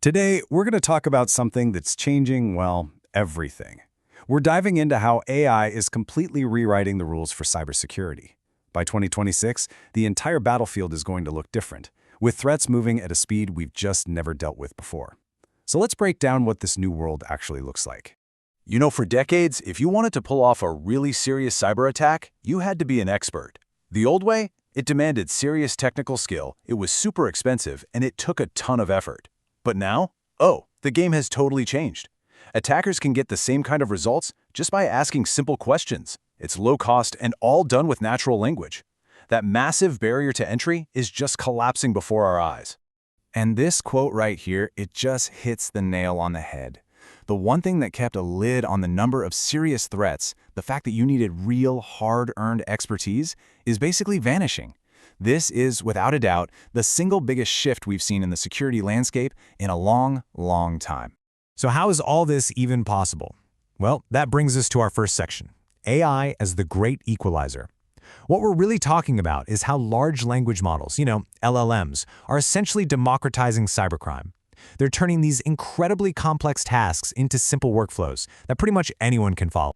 Today, we're going to talk about something that's changing, well, everything. We're diving into how AI is completely rewriting the rules for cybersecurity. By 2026, the entire battlefield is going to look different, with threats moving at a speed we've just never dealt with before. So let's break down what this new world actually looks like. You know, for decades, if you wanted to pull off a really serious cyber attack, you had to be an expert. The old way? It demanded serious technical skill, it was super expensive, and it took a ton of effort. But now, the game has totally changed. Attackers can get the same kind of results just by asking simple questions. It's low cost and all done with natural language. That massive barrier to entry is just collapsing before our eyes. And this quote right here, it just hits the nail on the head. The one thing that kept a lid on the number of serious threats, the fact that you needed real, hard-earned expertise, is basically vanishing. This is, without a doubt, the single biggest shift we've seen in the security landscape in a long, long time. So how is all this even possible? Well, that brings us to our first section, AI as the great equalizer. What we're really talking about is how large language models, LLMs, are essentially democratizing cybercrime. They're turning these incredibly complex tasks into simple workflows that pretty much anyone can follow.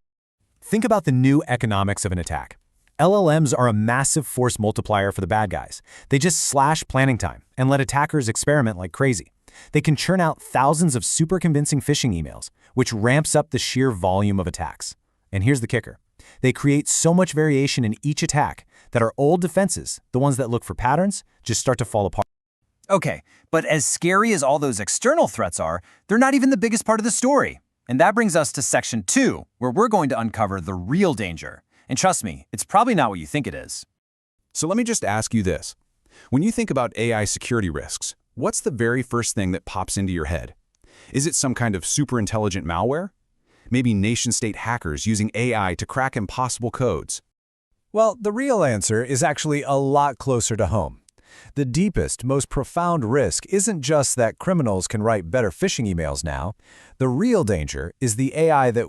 Think about the new economics of an attack. LLMs are a massive force multiplier for the bad guys. They just slash planning time and let attackers experiment like crazy. They can churn out thousands of super convincing phishing emails, which ramps up the sheer volume of attacks. And here's the kicker. They create so much variation in each attack that our old defenses, the ones that look for patterns, just start to fall apart. Okay, but as scary as all those external threats are, they're not even the biggest part of the story. And that brings us to Section 2, where we're going to uncover the real danger. And trust me, it's probably not what you think it is. So let me just ask you this. When you think about AI security risks, what's the very first thing that pops into your head? Is it some kind of super intelligent malware? Maybe nation-state hackers using AI to crack impossible codes? Well, the real answer is actually a lot closer to home. The deepest, most profound risk isn't just that criminals can write better phishing emails now. The real danger is the AI that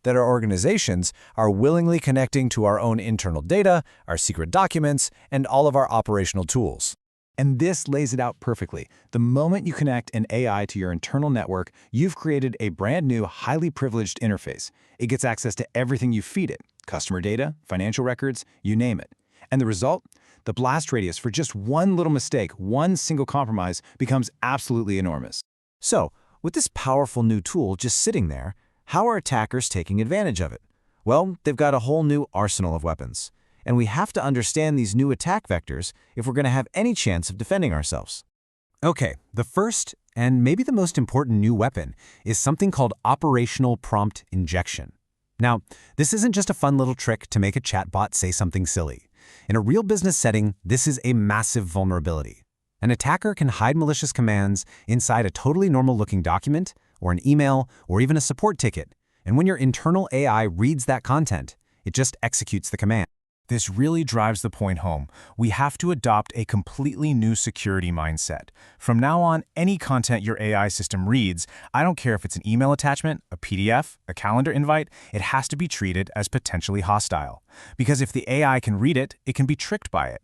our organizations, are willingly connecting to our own internal data, our secret documents, and all of our operational tools. And this lays it out perfectly. The moment you connect an AI to your internal network, you've created a brand new, highly privileged interface. It gets access to everything you feed it, customer data, financial records, you name it. And the result? The blast radius for just one little mistake, one single compromise, becomes absolutely enormous. So, with this powerful new tool just sitting there, how are attackers taking advantage of it? Well, they've got a whole new arsenal of weapons. And we have to understand these new attack vectors if we're going to have any chance of defending ourselves. Okay, the first, and maybe the most important new weapon, is something called operational prompt injection. Now, this isn't just a fun little trick to make a chatbot say something silly. In a real business setting, this is a massive vulnerability. An attacker can hide malicious commands inside a totally normal-looking document, or an email, or even a support ticket. And when your internal AI reads that content, it just executes the command. This really drives the point home. We have to adopt a completely new security mindset. From now on, any content your AI system reads, I don't care if it's an email attachment, a PDF, a calendar invite, it has to be treated as potentially hostile. Because if the AI can read it, it can be tricked by it.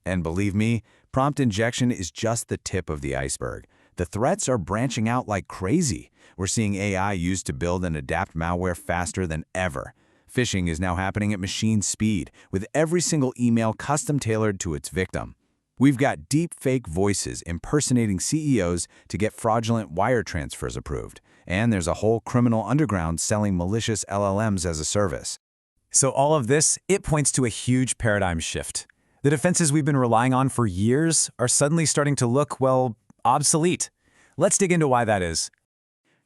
And believe me, prompt injection is just the tip of the iceberg. The threats are branching out like crazy. We're seeing AI used to build and adapt malware faster than ever. Phishing is now happening at machine speed, with every single email custom-tailored to its victim. We've got deep-fake voices impersonating CEOs to get fraudulent wire transfers approved. And there's a whole criminal underground selling malicious LLMs as a service. So all of this, it points to a huge paradigm shift. The defenses we've been relying on for years are suddenly starting to look, well, obsolete. Let's dig into why that is.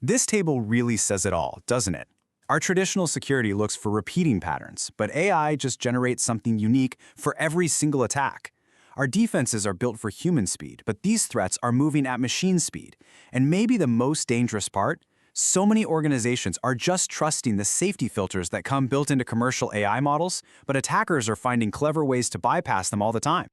This table really says it all, doesn't it? Our traditional security looks for repeating patterns, but AI just generates something unique for every single attack. Our defenses are built for human speed, but these threats are moving at machine speed. And maybe the most dangerous part? So many organizations are just trusting the safety filters that come built into commercial AI models, but attackers are finding clever ways to bypass them all the time.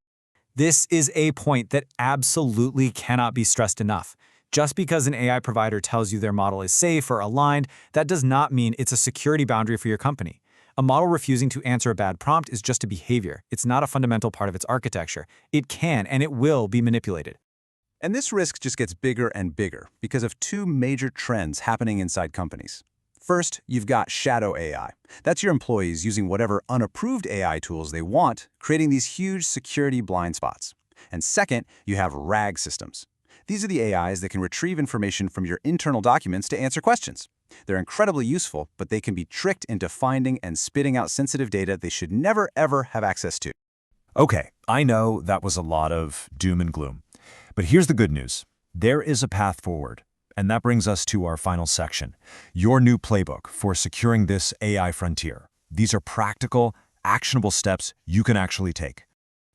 This is a point that absolutely cannot be stressed enough. Just because an AI provider tells you their model is safe or aligned, that does not mean it's a security boundary for your company. A model refusing to answer a bad prompt is just a behavior. It's not a fundamental part of its architecture. It can and it will be manipulated. And this risk just gets bigger and bigger because of two major trends happening inside companies. First, you've got shadow AI. That's your employees using whatever unapproved AI tools they want, creating these huge security blind spots. And second, you have RAG systems. These are the AIs that can retrieve information from your internal documents to answer questions. They're incredibly useful, but they can be tricked into finding and spitting out sensitive data they should never, ever have access to. Okay, I know that was a lot of doom and gloom. But here's the good news. There is a path forward. And that brings us to our final section, your new playbook for securing this AI frontier. These are practical, actionable steps you can actually take.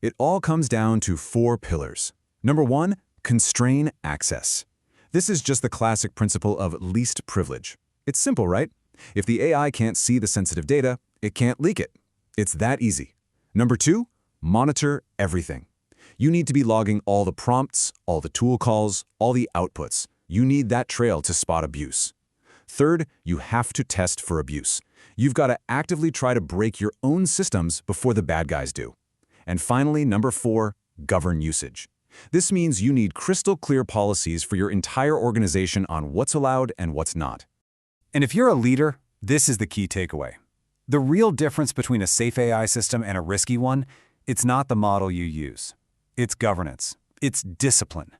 It all comes down to 4 pillars. Number 1, constrain access. This is just the classic principle of least privilege. It's simple, right? If the AI can't see the sensitive data, it can't leak it. It's that easy. Number 2, monitor everything. You need to be logging all the prompts, all the tool calls, all the outputs. You need that trail to spot abuse. Third, you have to test for abuse. You've got to actively try to break your own systems before the bad guys do. And finally, number 4, govern usage. This means you need crystal clear policies for your entire organization on what's allowed and what's not. And if you're a leader, this is the key takeaway. The real difference between a safe AI system and a risky one, it's not the model you use. It's governance. It's discipline.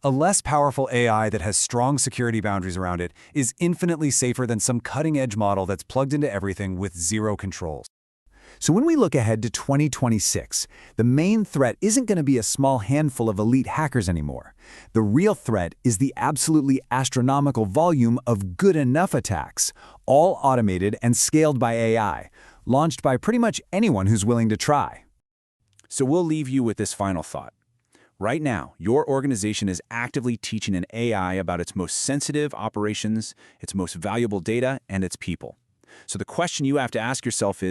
A less powerful AI that has strong security boundaries around it is infinitely safer than some cutting-edge model that's plugged into everything with zero controls. So when we look ahead to 2026, the main threat isn't going to be a small handful of elite hackers anymore. The real threat is the absolutely astronomical volume of good enough attacks, all automated and scaled by AI, launched by pretty much anyone who's willing to try. So we'll leave you with this final thought. Right now, your organization is actively teaching an AI about its most sensitive operations, its most valuable data, and its people. So the question you have to ask yourself is,